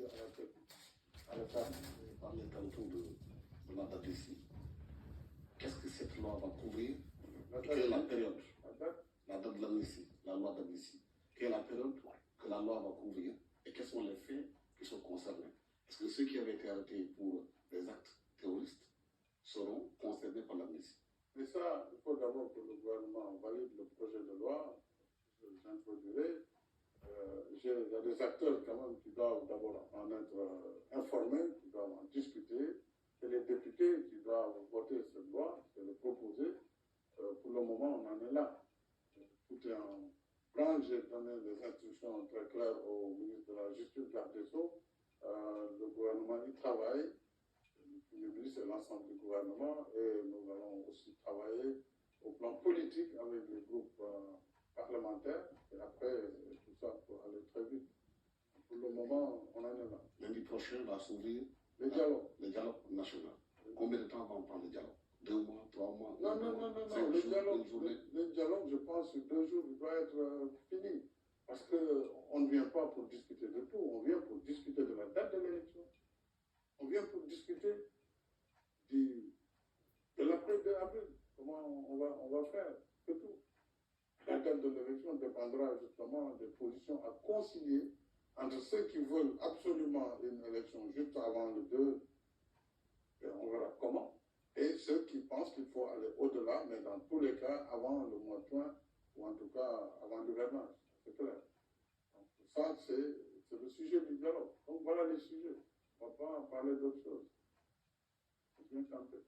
à la tête. Par les tantôt de la date ici. Qu'est-ce que cette loi va couvrir? Quelle est la période? La date de l'amnistie, la loi d'amnistie. Quelle est la période que la loi va couvrir et quels sont les faits qui sont concernés? Est-ce que ceux qui avaient été arrêtés pour des actes terroristes seront concernés par l'amnistie? Mais ça, il faut d'abord que le gouvernement valide le projet de loi. J'introduirai. Il y a des acteurs quand même qui doivent d'abord en être informés, qui doivent en discuter, et les députés qui doivent voter cette loi, et le proposer. Pour le moment, on en est là. Tout est en plan. J'ai donné des instructions très claires au ministre de la Justice, garde des Sceaux. Le gouvernement y travaille. Le ministre et l'ensemble du gouvernement, et nous allons aussi travailler au plan politique avec les groupes parlementaires, et après tout ça pour aller très vite. Pour le moment, on en est là. Lundi prochain va s'ouvrir le dialogue national. Combien de temps va on prendre le dialogue? 2 mois, 3 mois? Non. Le dialogue, je pense, sur 2 jours, il doit être fini. Parce qu'on ne vient pas pour discuter de tout, on vient pour discuter de la date de l'élection. On vient pour discuter de l'après-2 avril. Comment on va faire, c'est tout. La date de l'élection dépendra justement des positions à concilier entre ceux qui veulent absolument une élection juste avant le 2, et on verra comment, et ceux qui pensent qu'il faut aller au-delà, mais dans tous les cas, avant le mois de juin, ou en tout cas avant l'hivernage, c'est clair. Donc, ça, c'est le sujet du dialogue. Donc voilà les sujets. On ne va pas parler d'autre chose. C'est bien tenté.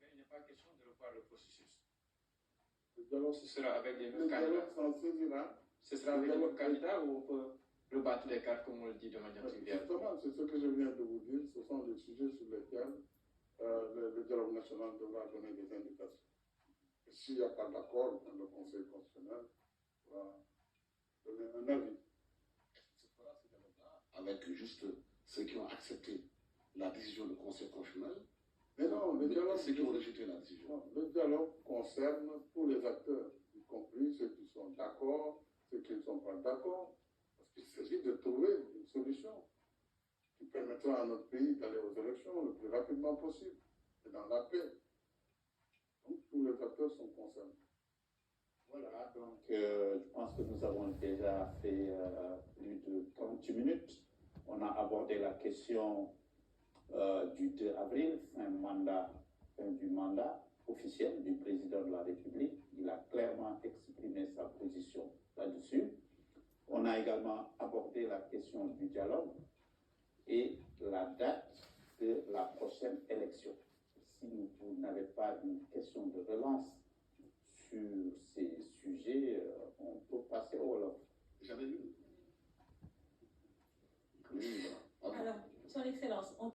Mais il n'est pas question de revoir le processus. Le dialogue, Ce sera avec les mêmes le candidats. dialogue s'en saisira. Ce sera avec les mêmes candidats ou on peut rebattre les cartes comme on le dit de manière triviale? Justement, c'est ce que je viens de vous dire. Ce sont les sujets sur lesquels le dialogue national devra donner des indications. S'il n'y a pas d'accord, le Conseil constitutionnel va donner un avis. Se fera ce dialogue-là avec juste ceux qui ont accepté la décision du Conseil constitutionnel? Mais non, le dialogue, ceux qui ont rejeté la décision. Non, le dialogue concerne tous les acteurs, y compris ceux qui sont d'accord, ceux qui ne sont pas d'accord, parce qu'il s'agit de trouver une solution qui permettra à notre pays d'aller aux élections le plus rapidement possible et dans la paix. Donc tous les acteurs sont concernés. Voilà, donc je pense que nous avons déjà fait plus de 30 minutes. On a abordé la question du 2 avril, fin du mandat officiel du président de la République. Il a clairement exprimé sa position là-dessus. On a également abordé la question du dialogue et la date de la prochaine élection. Si vous n'avez pas une question de relance